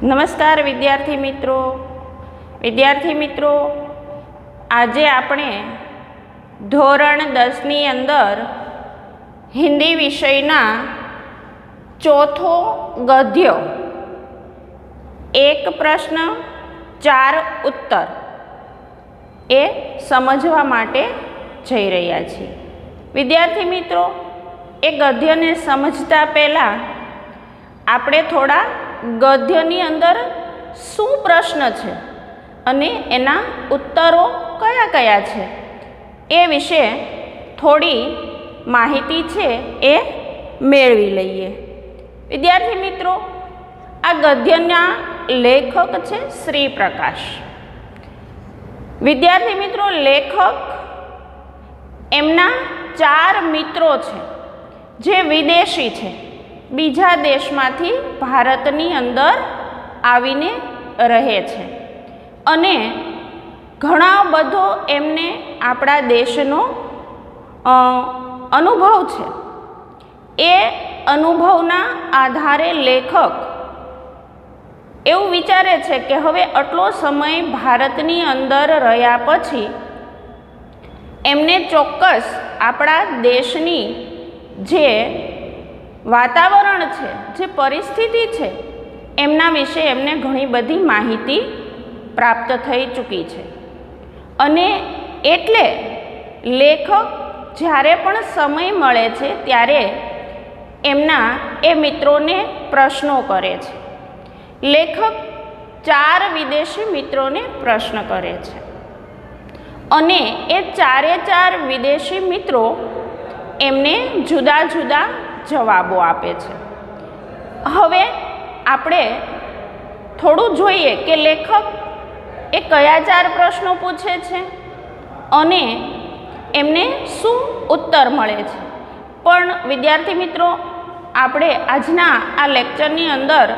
નમસ્કાર વિદ્યાર્થી મિત્રો આજે આપણે ધોરણ 10ની અંદર હિન્દી વિષયના ચોથો ગદ્ય એક પ્રશ્ન 4 ઉત્તર એ સમજવા માટે જઈ રહ્યા છીએ। વિદ્યાર્થી મિત્રો, એ ગદ્યને સમજતા પહેલાં આપણે થોડા ગદ્યની અંદર શું પ્રશ્ન છે અને એના ઉત્તરો કયા કયા છે એ વિશે થોડી માહિતી છે એ મેળવી લઈએ। વિદ્યાર્થી મિત્રો, આ ગદ્યના લેખક છે શ્રી પ્રકાશ। વિદ્યાર્થી મિત્રો, લેખક એમના 4 મિત્રો છે જે વિદેશી છે, બીજા દેશમાંથી ભારતની અંદર આવીને રહે છે અને ઘણા બધો એમને આપણા દેશનો અનુભવ છે। એ અનુભવના આધારે લેખક એવું વિચારે છે કે હવે આટલો સમય ભારતની અંદર રહ્યા પછી એમને ચોક્કસ આપણા દેશની જે વાતાવરણ છે, જે પરિસ્થિતિ છે, એમના વિશે એમને ઘણી બધી માહિતી પ્રાપ્ત થઈ ચૂકી છે અને એટલે લેખક જ્યારે પણ સમય મળે છે ત્યારે એમના એ મિત્રોને પ્રશ્નો કરે છે। લેખક 4 વિદેશી મિત્રોને પ્રશ્ન કરે છે અને એ 4 વિદેશી મિત્રો એમને જુદા જુદા જવાબો આપે છે। હવે આપણે થોડું જોઈએ કે લેખક એ કયા 4 પ્રશ્નો પૂછે છે અને એમને શું ઉત્તર મળે છે। પણ વિદ્યાર્થી મિત્રો, આપણે આજના આ લેક્ચરની અંદર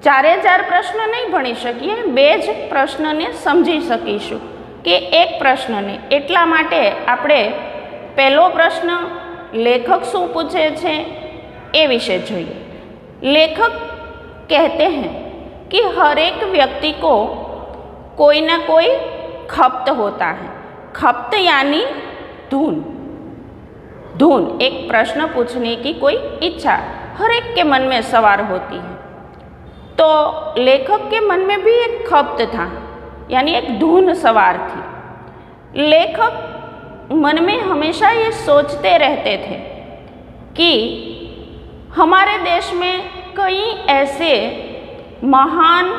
4 પ્રશ્ન નહીં ભણી શકીએ, 2 જ પ્રશ્નને સમજી શકીશું કે એક પ્રશ્નને। એટલા માટે આપણે પહેલો પ્રશ્ન लेखक शू पूछे छे ए विषय જોઈએ। लेखक कहते हैं कि हर एक व्यक्ति को कोई ना कोई खपत होता है। खपत यानी धुन। एक प्रश्न पूछने की कोई इच्छा हर एक के मन में सवार होती है। तो लेखक के मन में भी एक खपत था, यानी एक धुन सवार थी। लेखक मन में हमेशा ये सोचते रहते थे कि हमारे देश में कई ऐसे महान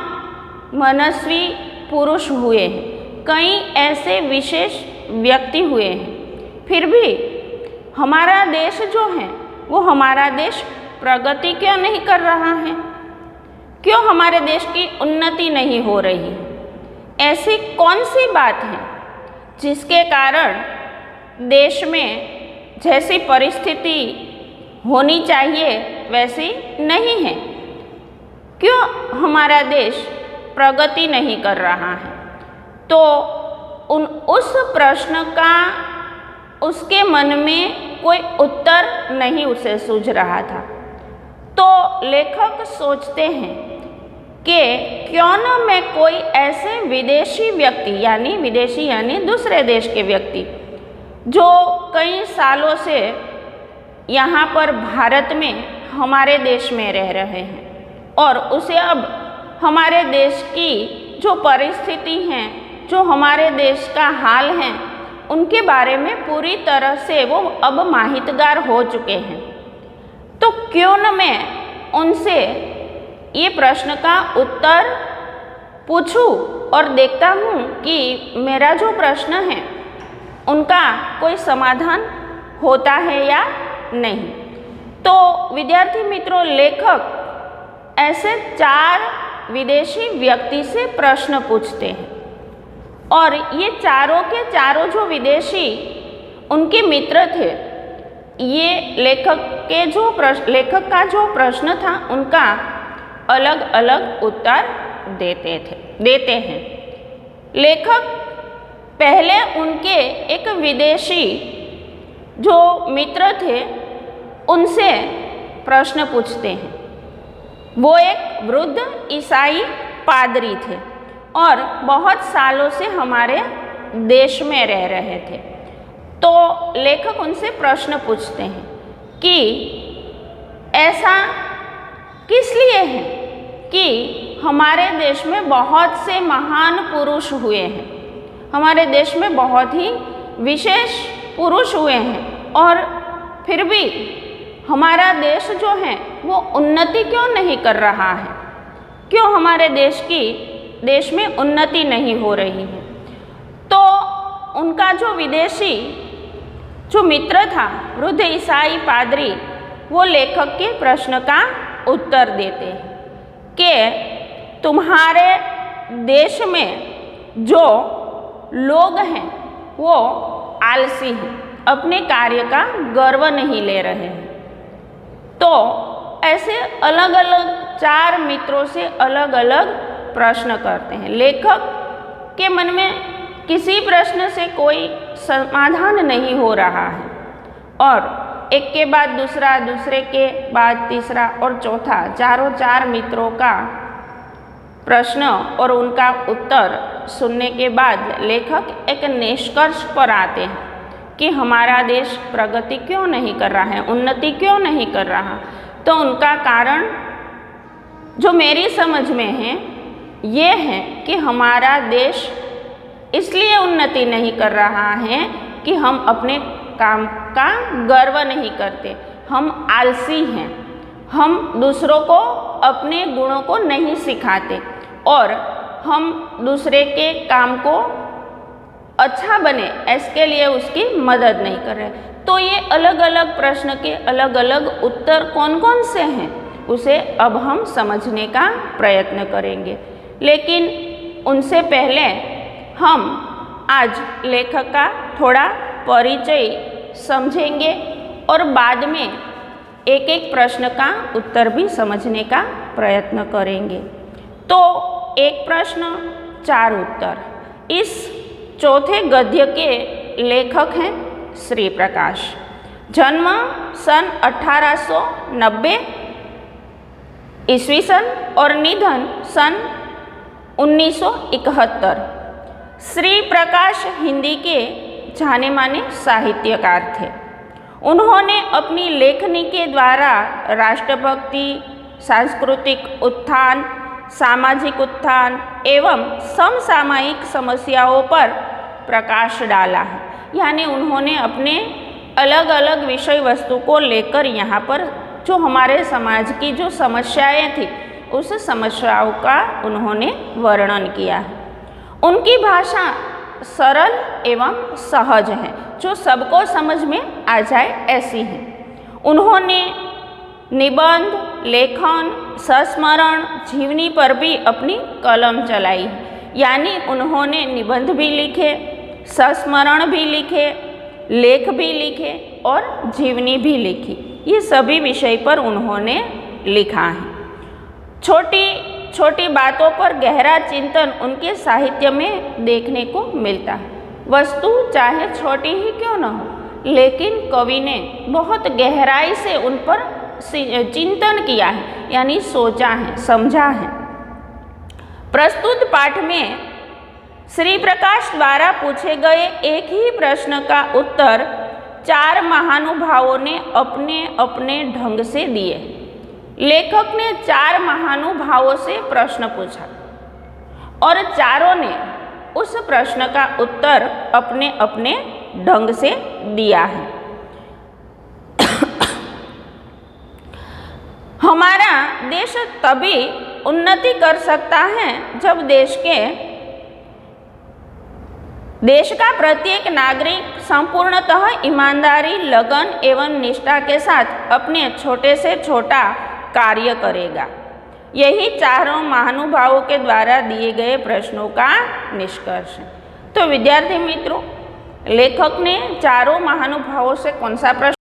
मनस्वी पुरुष हुए हैं, कई ऐसे विशेष व्यक्ति हुए हैं, फिर भी हमारा देश जो है वो हमारा देश प्रगति क्यों नहीं कर रहा है, क्यों हमारे देश की उन्नति नहीं हो रही है। ऐसी कौन सी बात है जिसके कारण देश में जैसी परिस्थिति होनी चाहिए वैसी नहीं है, क्यों हमारा देश प्रगति नहीं कर रहा है। तो उस प्रश्न का उसके मन में कोई उत्तर नहीं उसे सूझ रहा था। तो लेखक सोचते हैं कि क्यों न मैं कोई ऐसे विदेशी व्यक्ति यानी दूसरे देश के व्यक्ति जो कई सालों से यहाँ पर भारत में हमारे देश में रह रहे हैं और उसे अब हमारे देश की जो परिस्थिति है, जो हमारे देश का हाल है, उनके बारे में पूरी तरह से वो अब माहितगार हो चुके हैं। तो क्यों न मैं उनसे ये प्रश्न का उत्तर पूछूं और देखता हूँ कि मेरा जो प्रश्न है उनका कोई समाधान होता है या नहीं। तो विद्यार्थी मित्रों, लेखक ऐसे 4 विदेशी व्यक्ति से प्रश्न पूछते हैं और ये चारों के चारों जो विदेशी उनके मित्र थे, ये लेखक का जो प्रश्न था उनका अलग अलग उत्तर देते हैं। लेखक पहले उनके एक विदेशी जो मित्र थे उनसे प्रश्न पूछते हैं वो एक वृद्ध ईसाई पादरी थे और बहुत सालों से हमारे देश में रह रहे थे। तो लेखक उनसे प्रश्न पूछते हैं कि ऐसा किस लिए है कि हमारे देश में बहुत से महान पुरुष हुए हैं, हमारे देश में बहुत ही विशेष पुरुष हुए हैं, और फिर भी हमारा देश जो है वो उन्नति क्यों नहीं कर रहा है, क्यों हमारे देश में उन्नति नहीं हो रही है। तो उनका जो विदेशी जो मित्र था वृद्ध ईसाई पादरी, वो लेखक के प्रश्न का उत्तर देते हैं कि तुम्हारे देश में जो लोग हैं वो आलसी हैं, अपने कार्य का गर्व नहीं ले रहे हैं। तो ऐसे अलग अलग 4 मित्रों से अलग अलग प्रश्न करते हैं। लेखक के मन में किसी प्रश्न से कोई समाधान नहीं हो रहा है और एक के बाद दूसरा, दूसरे के बाद तीसरा और चौथा, चारों 4 मित्रों का प्रश्न और उनका उत्तर सुनने के बाद लेखक एक निष्कर्ष पर आते हैं कि हमारा देश प्रगति क्यों नहीं कर रहा है, उन्नति क्यों नहीं कर रहा। तो उनका कारण जो मेरी समझ में है ये है कि हमारा देश इसलिए उन्नति नहीं कर रहा है कि हम अपने काम का गर्व नहीं करते, हम आलसी हैं, हम दूसरों को अपने गुणों को नहीं सिखाते और हम दूसरे के काम को अच्छा बने इसके लिए उसकी मदद नहीं कर रहे। तो ये अलग अलग प्रश्न के अलग अलग उत्तर कौन कौन से हैं उसे अब हम समझने का प्रयत्न करेंगे। लेकिन उनसे पहले हम आज लेखक का थोड़ा परिचय समझेंगे और बाद में एक एक प्रश्न का उत्तर भी समझने का प्रयत्न करेंगे। तो एक प्रश्न 4 उत्तर। इस चौथे गद्य के लेखक हैं श्री प्रकाश। जन्म सन 1890 ईस्वी सन और निधन सन 1971। श्री प्रकाश हिंदी के जाने माने साहित्यकार थे। उन्होंने अपनी लेखनी के द्वारा राष्ट्रभक्ति, सांस्कृतिक उत्थान, सामाजिक उत्थान एवं समसामयिक समस्याओं पर प्रकाश डाला है। यानी उन्होंने अपने अलग अलग विषय वस्तु को लेकर यहाँ पर जो हमारे समाज की जो समस्याएं थी उस समस्याओं का उन्होंने वर्णन किया है। उनकी भाषा सरल एवं सहज है, जो सबको समझ में आ जाए ऐसी है। उन्होंने निबंध, लेखन, संस्मरण, जीवनी पर भी अपनी कलम चलाई है। यानी उन्होंने निबंध भी लिखे, संस्मरण भी लिखे, लेख भी लिखे और जीवनी भी लिखी। ये सभी विषय पर उन्होंने लिखा है। छोटी छोटी बातों पर गहरा चिंतन उनके साहित्य में देखने को मिलता है। वस्तु चाहे छोटी ही क्यों न हो, लेकिन कवि ने बहुत गहराई से उन पर चिंतन किया है, यानी सोचा है, समझा है। प्रस्तुत पाठ में श्री प्रकाश द्वारा पूछे गए एक ही प्रश्न का उत्तर 4 महानुभावों ने अपने अपने ढंग से दिए। लेखक ने 4 महानुभावों से प्रश्न पूछा और चारों ने उस प्रश्न का उत्तर अपने अपने ढंग से दिया है। हमारा देश तभी उन्नति कर सकता है जब देश का प्रत्येक नागरिक संपूर्णतः ईमानदारी, लगन एवं निष्ठा के साथ अपने छोटे से छोटा कार्य करेगा। यही चारों महानुभावों के द्वारा दिए गए प्रश्नों का निष्कर्ष है। तो विद्यार्थी मित्रों, लेखक ने चारों महानुभावों से कौन सा प्रश्न?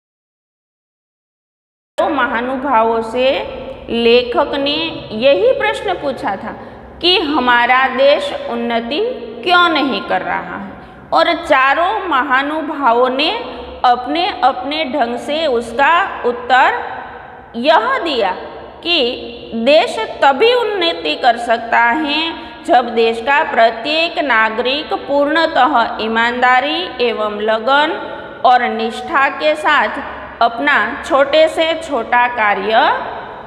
महानुभावों से लेखक ने यही प्रश्न पूछा था कि हमारा देश उन्नति क्यों नहीं कर रहा है, और चारों महानुभावों ने अपने अपने ढंग से उसका उत्तर यह दिया कि देश तभी उन्नति कर सकता है जब देश का प्रत्येक नागरिक पूर्णतः ईमानदारी एवं लगन और निष्ठा के साथ अपना छोटे से छोटा कार्य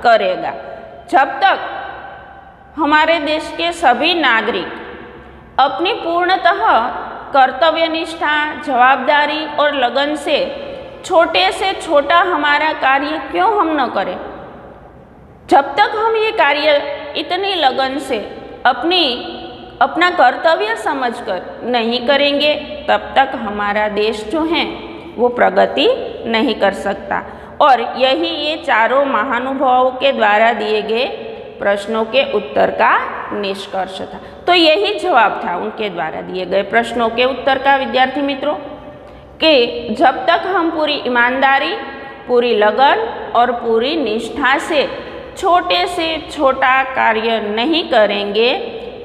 करेगा। जब तक हमारे देश के सभी नागरिक अपनी पूर्णतः कर्तव्यनिष्ठा, जवाबदारी और लगन से छोटा हमारा कार्य क्यों हम न करें, जब तक हम ये कार्य इतनी लगन से अपना कर्तव्य समझकर नहीं करेंगे, तब तक हमारा देश जो है वो प्रगति नहीं कर सकता। और यही ये चारों महानुभावों के द्वारा दिए गए प्रश्नों के उत्तर का निष्कर्ष था। तो यही जवाब था उनके द्वारा दिए गए प्रश्नों के उत्तर का विद्यार्थी मित्रों, कि जब तक हम पूरी ईमानदारी, पूरी लगन और पूरी निष्ठा से छोटे से छोटा कार्य नहीं करेंगे,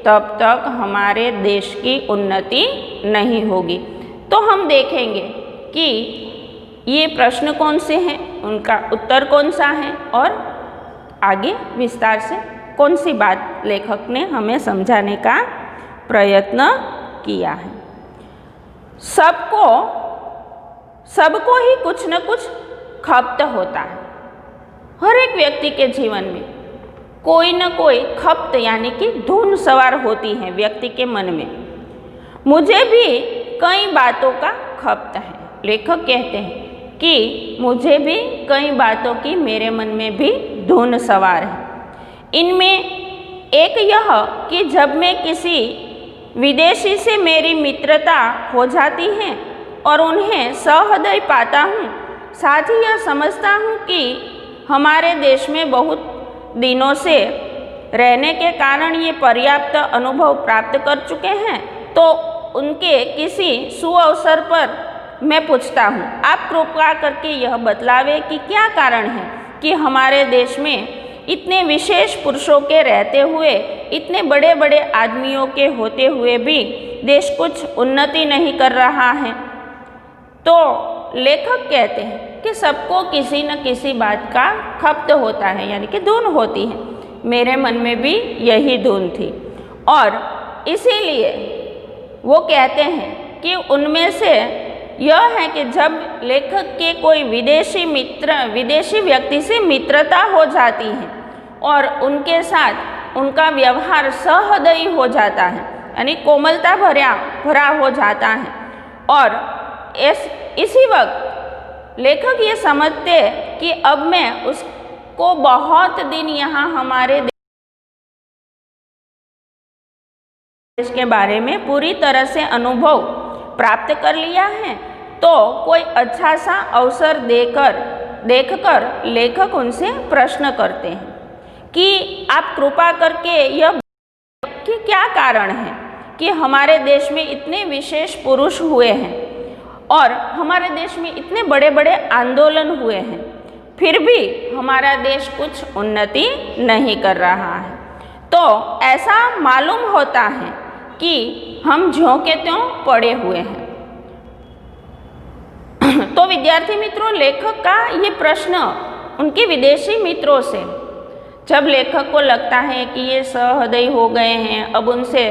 तब तक हमारे देश की उन्नति नहीं होगी। तो हम देखेंगे कि ये प्रश्न कौन से हैं, उनका उत्तर कौन सा है और आगे विस्तार से कौन सी बात लेखक ने हमें समझाने का प्रयत्न किया है। सबको ही कुछ न कुछ खपत होता है। हर एक व्यक्ति के जीवन में कोई न कोई खपत यानी कि धुन सवार होती है व्यक्ति के मन में। मुझे भी कई बातों का खपत है। लेखक कहते हैं कि मुझे भी कई बातों की मेरे मन में भी धुन सवार है। इनमें एक यह कि जब मैं किसी विदेशी से मेरी मित्रता हो जाती है और उन्हें सहृदय पाता हूँ, साथ ही यह समझता हूँ कि हमारे देश में बहुत दिनों से रहने के कारण ये पर्याप्त अनुभव प्राप्त कर चुके हैं, तो उनके किसी सुअवसर पर मैं पूछता हूँ, आप कृपया करके यह बतलावे कि क्या कारण है कि हमारे देश में इतने विशेष पुरुषों के रहते हुए, इतने बड़े बड़े आदमियों के होते हुए भी देश कुछ उन्नति नहीं कर रहा है। तो लेखक कहते हैं कि सबको किसी न किसी बात का खपत होता है, यानी कि धुन होती है। मेरे मन में भी यही धुन थी और इसीलिए वो कहते हैं कि उनमें से यह है कि जब लेखक के कोई विदेशी व्यक्ति से मित्रता हो जाती है और उनके साथ उनका व्यवहार सहृदयी हो जाता है, यानी कोमलता भरा हो जाता है, और इसी वक्त लेखक ये समझते कि अब मैं उसको बहुत दिन यहाँ हमारे देश के बारे में पूरी तरह से अनुभव प्राप्त कर लिया है, तो कोई अच्छा सा अवसर देखकर लेखक उनसे प्रश्न करते हैं कि आप कृपा करके यह कि क्या कारण है कि हमारे देश में इतने विशेष पुरुष हुए हैं और हमारे देश में इतने बड़े बड़े आंदोलन हुए हैं, फिर भी हमारा देश कुछ उन्नति नहीं कर रहा है। तो ऐसा मालूम होता है कि हम ज्यों के त्यों पड़े हुए हैं। तो विद्यार्थी मित्रों, लेखक का ये प्रश्न उनके विदेशी मित्रों से, जब लेखक को लगता है कि ये सहृदयी हो गए हैं, अब उनसे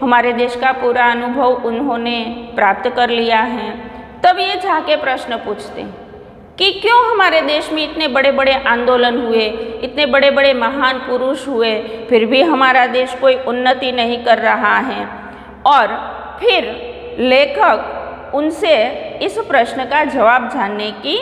हमारे देश का पूरा अनुभव उन्होंने प्राप्त कर लिया है, तब ये जाके प्रश्न पूछते हैं कि क्यों हमारे देश में इतने बड़े बड़े आंदोलन हुए, इतने बड़े बड़े महान पुरुष हुए, फिर भी हमारा देश कोई उन्नति नहीं कर रहा है। और फिर लेखक उनसे इस प्रश्न का जवाब जानने की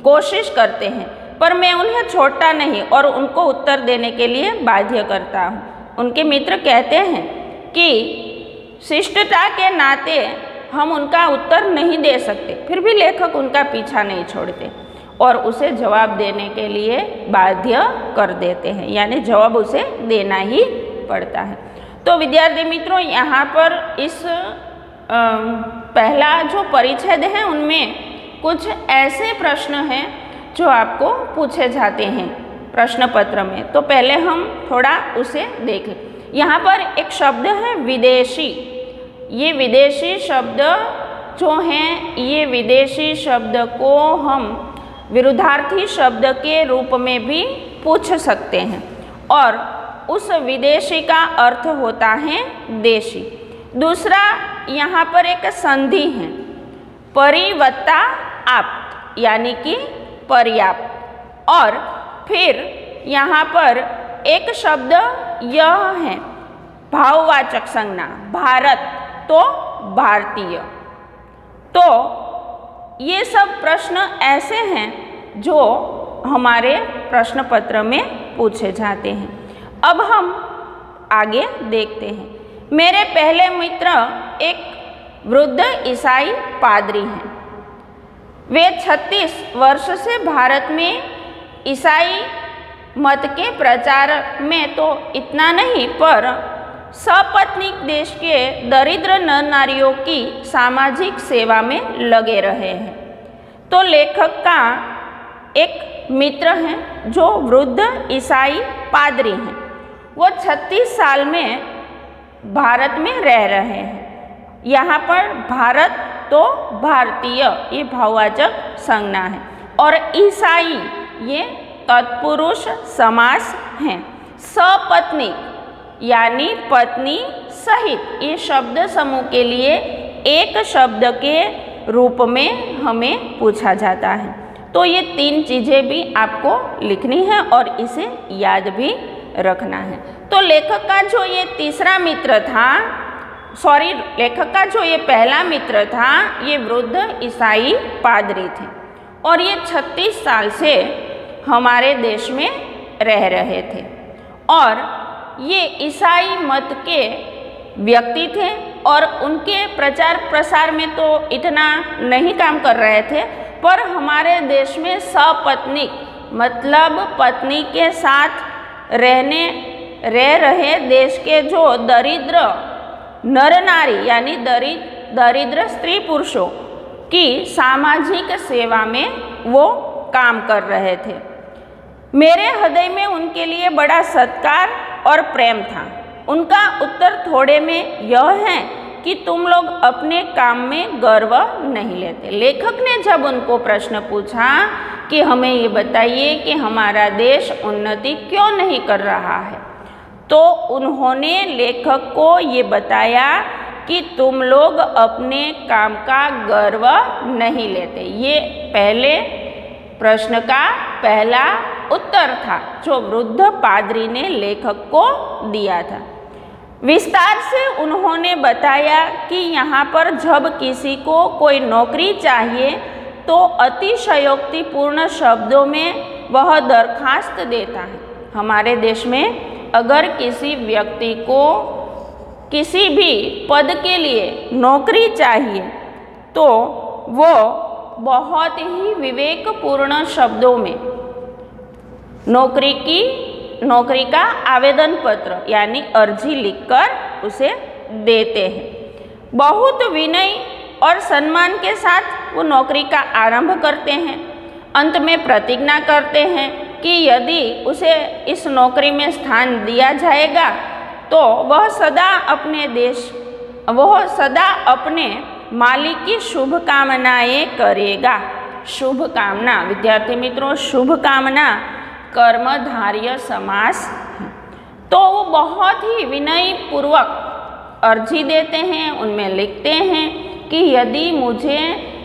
कोशिश करते हैं, पर मैं उन्हें छोड़ता नहीं और उनको उत्तर देने के लिए बाध्य करता हूँ। उनके मित्र कहते हैं कि शिष्टता के नाते हम उनका उत्तर नहीं दे सकते, फिर भी लेखक उनका पीछा नहीं छोड़ते और उसे जवाब देने के लिए बाध्य कर देते हैं, यानी जवाब उसे देना ही पड़ता है। तो विद्यार्थी मित्रों, यहाँ पर इस पहला जो परिच्छेद है उनमें कुछ ऐसे प्रश्न हैं जो आपको पूछे जाते हैं प्रश्न पत्र में। तो पहले हम थोड़ा उसे देख लें। यहाँ पर एक शब्द है विदेशी। ये विदेशी शब्द जो हैं, ये विदेशी शब्द को हम विरुद्धार्थी शब्द के रूप में भी पूछ सकते हैं। और उस विदेशी का अर्थ होता है देशी। दूसरा यहाँ पर एक संधि है, परिवत्ता आप्त, यानी कि पर्याप्त। और फिर यहाँ पर एक शब्द यह है, भाववाचक संज्ञा, भारत तो भारतीय। तो ये सब प्रश्न ऐसे हैं जो हमारे प्रश्न पत्र में पूछे जाते हैं। अब हम आगे देखते हैं। मेरे पहले मित्र एक वृद्ध ईसाई पादरी हैं। वे 36 वर्ष से भारत में ईसाई मत के प्रचार में तो इतना नहीं, पर सपत्नीक देश के दरिद्र नर नारियों की सामाजिक सेवा में लगे रहे हैं। तो लेखक का एक मित्र हैं जो वृद्ध ईसाई पादरी हैं। वो 36 साल में भारत में रह रहे हैं। यहाँ पर भारत तो भारतीय ये भाववाचक संज्ञा है, और ईसाई ये तत्पुरुष समास हैं। सपत्नीक यानी पत्नी सहित ये शब्द समूह के लिए एक शब्द के रूप में हमें पूछा जाता है। तो ये 3 चीज़ें भी आपको लिखनी है और इसे याद भी रखना है। तो लेखक का जो ये तीसरा मित्र था, लेखक का जो ये पहला मित्र था, ये वृद्ध ईसाई पादरी थे और ये 36 साल से हमारे देश में रह रहे थे। और ये ईसाई मत के व्यक्ति थे और उनके प्रचार प्रसार में तो इतना नहीं काम कर रहे थे, पर हमारे देश में सपत्नीक मतलब पत्नी के साथ रह रहे देश के जो दरिद्र नर नारी यानी दरिद्र स्त्री पुरुषों की सामाजिक सेवा में वो काम कर रहे थे। मेरे हृदय में उनके लिए बड़ा सत्कार और प्रेम था। उनका उत्तर थोड़े में यह है कि तुम लोग अपने काम में गर्व नहीं लेते। लेखक ने जब उनको प्रश्न पूछा कि हमें ये बताइए कि हमारा देश उन्नति क्यों नहीं कर रहा है, तो उन्होंने लेखक को ये बताया कि तुम लोग अपने काम का गर्व नहीं लेते। ये पहले प्रश्न का पहला उत्तर था जो वृद्ध पादरी ने लेखक को दिया था। विस्तार से उन्होंने बताया कि यहाँ पर जब किसी को कोई नौकरी चाहिए तो अतिशयोक्तिपूर्ण शब्दों में वह दरखास्त देता है। हमारे देश में अगर किसी व्यक्ति को किसी भी पद के लिए नौकरी चाहिए तो वो बहुत ही विवेकपूर्ण शब्दों में नौकरी का आवेदन पत्र यानी अर्जी लिखकर उसे देते हैं। बहुत विनय और सम्मान के साथ वो नौकरी का आरंभ करते हैं। अंत में प्रतिज्ञा करते हैं कि यदि उसे इस नौकरी में स्थान दिया जाएगा तो वह सदा अपने मालिक की शुभकामनाएं करेगा। शुभकामना विद्यार्थी मित्रों, शुभकामना कर्मधारय समास है। तो वो बहुत ही विनय पूर्वक अर्जी देते हैं, उनमें लिखते हैं कि यदि मुझे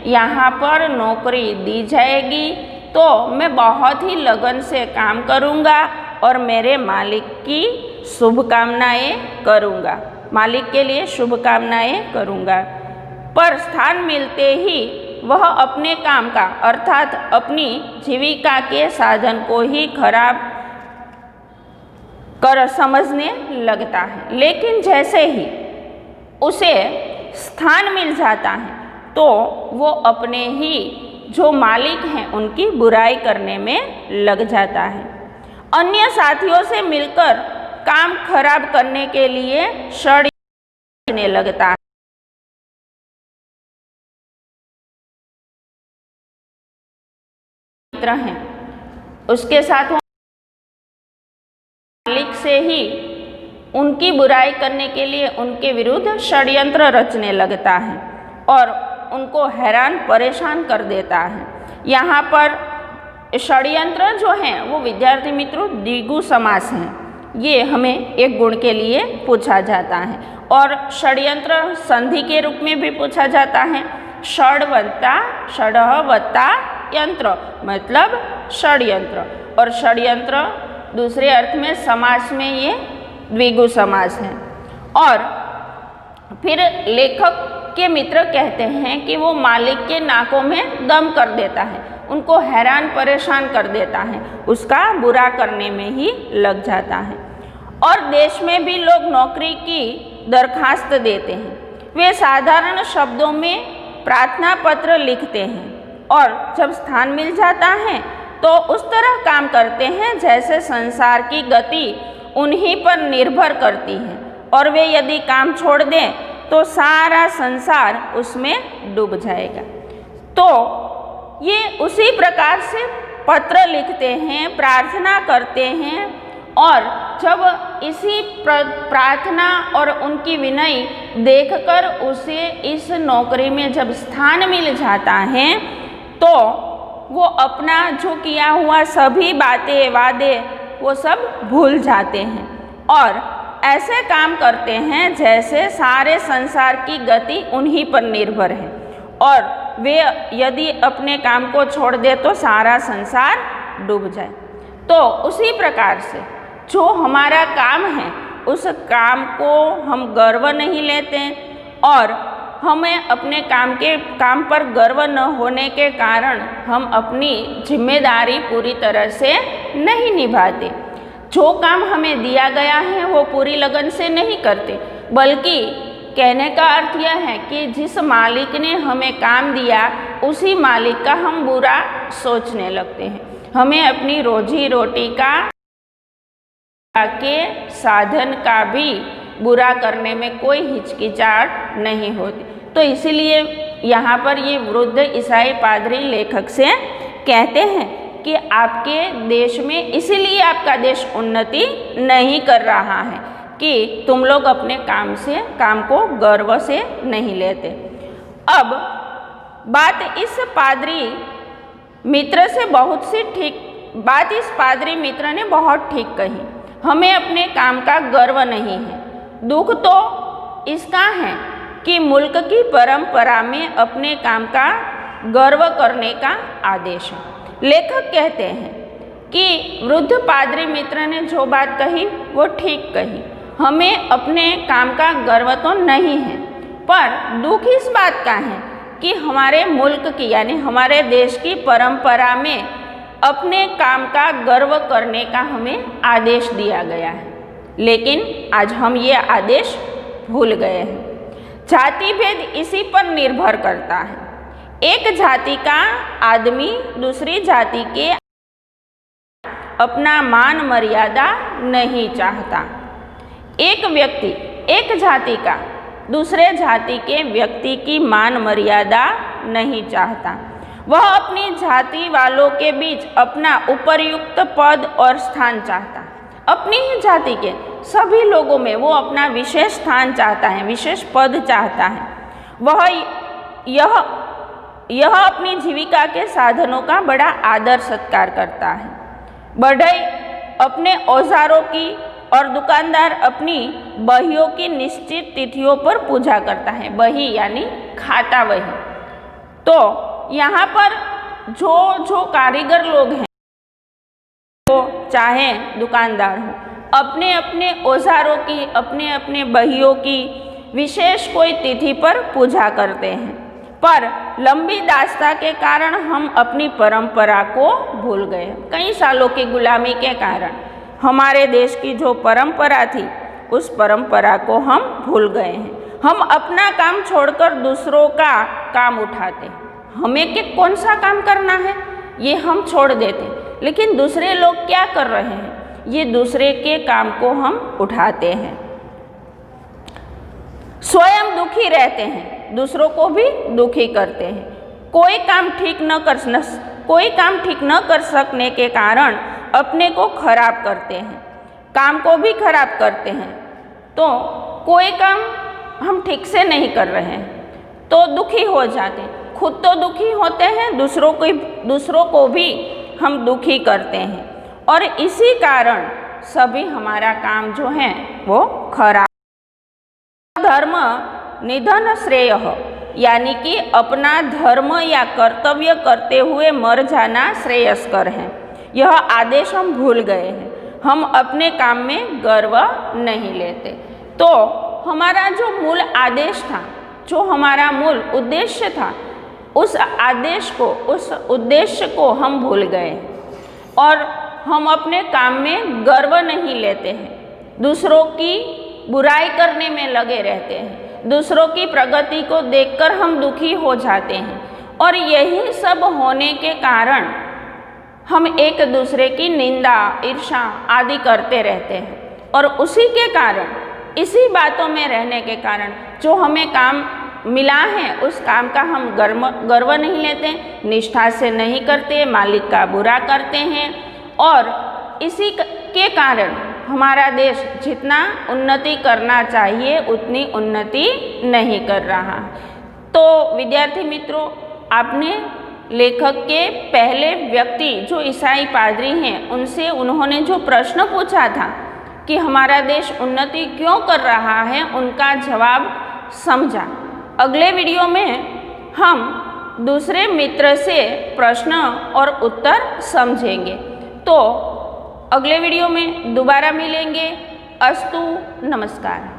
यहाँ पर नौकरी दी जाएगी तो मैं बहुत ही लगन से काम करूँगा और मेरे मालिक की शुभकामनाएं करूँगा, मालिक के लिए शुभकामनाएं करूँगा। पर स्थान मिलते ही वह अपने काम का अर्थात अपनी जीविका के साधन को ही खराब कर समझने लगता है। लेकिन जैसे ही उसे स्थान मिल जाता है तो वो अपने ही जो मालिक हैं उनकी बुराई करने में लग जाता है। अन्य साथियों से मिलकर काम खराब करने के लिए षड्यंत्र करने लगता है। मित्र हैं उसके साथ मालिक से ही उनकी बुराई करने के लिए उनके विरुद्ध षड्यंत्र रचने लगता है और उनको हैरान परेशान कर देता है। यहाँ पर षड्यंत्र जो हैं वो विद्यार्थी मित्रों द्विगु समास हैं, ये हमें एक गुण के लिए पूछा जाता है। और षड्यंत्र संधि के रूप में भी पूछा जाता है। षड् वत्ता यंत्र मतलब षड्यंत्र, और षड्यंत्र दूसरे अर्थ में समास में ये द्विगु समास है। और फिर लेखक के मित्र कहते हैं कि वो मालिक के नाकों में दम कर देता है, उनको हैरान परेशान कर देता है, उसका बुरा करने में ही लग जाता है। और देश में भी लोग नौकरी की दरखास्त देते हैं, वे साधारण शब्दों में प्रार्थना पत्र लिखते हैं और जब स्थान मिल जाता है तो उस तरह काम करते हैं जैसे संसार की गति उन्हीं पर निर्भर करती है, और वे यदि काम छोड़ दें तो सारा संसार उसमें डूब जाएगा। तो ये उसी प्रकार से पत्र लिखते हैं, प्रार्थना करते हैं, और जब इसी प्रार्थना और उनकी विनय देखकर उसे इस नौकरी में जब स्थान मिल जाता है तो वो अपना जो किया हुआ सभी बातें वादे वो सब भूल जाते हैं और ऐसे काम करते हैं जैसे सारे संसार की गति उन्हीं पर निर्भर है, और वे यदि अपने काम को छोड़ दे तो सारा संसार डूब जाए। तो उसी प्रकार से जो हमारा काम है उस काम को हम गर्व नहीं लेते, और हमें अपने काम पर गर्व न होने के कारण हम अपनी जिम्मेदारी पूरी तरह से नहीं निभाते। जो काम हमें दिया गया है वो पूरी लगन से नहीं करते, बल्कि कहने का अर्थ यह है कि जिस मालिक ने हमें काम दिया उसी मालिक का हम बुरा सोचने लगते हैं। हमें अपनी रोजी रोटी के साधन का भी बुरा करने में कोई हिचकिचाहट नहीं होती। तो इसीलिए यहाँ पर ये वृद्ध ईसाई पादरी लेखक से कहते हैं कि आपके देश में इसीलिए आपका देश उन्नति नहीं कर रहा है कि तुम लोग अपने काम को गर्व से नहीं लेते। अब बात इस पादरी मित्र से इस पादरी मित्र ने बहुत ठीक कही। हमें अपने काम का गर्व नहीं है। दुख तो इसका है कि मुल्क की परंपरा में अपने काम का गर्व करने का आदेश है। लेखक कहते हैं कि वृद्ध पादरी मित्र ने जो बात कही वो ठीक कही। हमें अपने काम का गर्व तो नहीं है, पर दुख इस बात का है कि हमारे मुल्क की यानी हमारे देश की परंपरा में अपने काम का गर्व करने का हमें आदेश दिया गया है, लेकिन आज हम ये आदेश भूल गए हैं। जाति भेद इसी पर निर्भर करता है। एक जाति का आदमी दूसरी जाति के अपना मान मर्यादा नहीं चाहता। एक व्यक्ति एक जाति का दूसरे जाति के व्यक्ति की मान मर्यादा नहीं चाहता। वह अपनी जाति वालों के बीच अपना उपयुक्त पद और स्थान चाहता है। अपनी ही जाति के सभी लोगों में वो अपना विशेष स्थान चाहता है, विशेष पद चाहता है। वह यह अपनी जीविका के साधनों का बड़ा आदर सत्कार करता है। बढ़ई अपने औजारों की और दुकानदार अपनी बहियों की निश्चित तिथियों पर पूजा करता है। बही यानी खाता वही। तो यहाँ पर जो कारीगर लोग हैं वो चाहे दुकानदार हो, अपने अपने औजारों की अपने अपने बहियों की विशेष कोई तिथि पर पूजा करते हैं, पर लंबी दास्ता के कारण हम अपनी परंपरा को भूल गए। कई सालों की गुलामी के कारण हमारे देश की जो परंपरा थी उस परंपरा को हम भूल गए हैं। हम अपना काम छोड़कर दूसरों का काम उठाते हैं। हमें कौन सा काम करना है ये हम छोड़ देते, लेकिन दूसरे लोग क्या कर रहे हैं ये दूसरे के काम को हम उठाते हैं। स्वयं दुखी रहते हैं, दूसरों को भी दुखी करते हैं। कोई काम ठीक न कर सकने के कारण अपने को खराब करते हैं, काम को भी खराब करते हैं। तो कोई काम हम ठीक से नहीं कर रहे हैं तो दुखी हो जाते हैं। खुद तो दुखी होते हैं, दूसरों को भी हम दुखी करते हैं और इसी कारण सभी हमारा काम जो है वो खराब। धर्म निधन श्रेय यानी कि अपना धर्म या कर्तव्य करते हुए मर जाना श्रेयस्कर है। यह आदेश हम भूल गए हैं, हम अपने काम में गर्व नहीं लेते। तो हमारा जो मूल आदेश था, जो हमारा मूल उद्देश्य था, उस आदेश को, उस उद्देश्य को हम भूल गए और हम अपने काम में गर्व नहीं लेते हैं। दूसरों की बुराई करने में लगे रहते हैं, दूसरों की प्रगति को देखकर हम दुखी हो जाते हैं और यही सब होने के कारण हम एक दूसरे की निंदा, ईर्ष्या आदि करते रहते हैं और उसी के कारण, इसी बातों में रहने के कारण जो हमें काम मिला है उस काम का हम गर्व नहीं लेते, निष्ठा से नहीं करते, मालिक का बुरा करते हैं और इसी के कारण हमारा देश जितना उन्नति करना चाहिए उतनी उन्नति नहीं कर रहा। तो विद्यार्थी मित्रों, आपने लेखक के पहले व्यक्ति जो ईसाई पादरी हैं उनसे उन्होंने जो प्रश्न पूछा था कि हमारा देश उन्नति क्यों कर रहा है, उनका जवाब समझा। अगले वीडियो में हम दूसरे मित्र से प्रश्न और उत्तर समझेंगे। तो अगले वीडियो में दोबारा मिलेंगे। अस्तु, नमस्कार।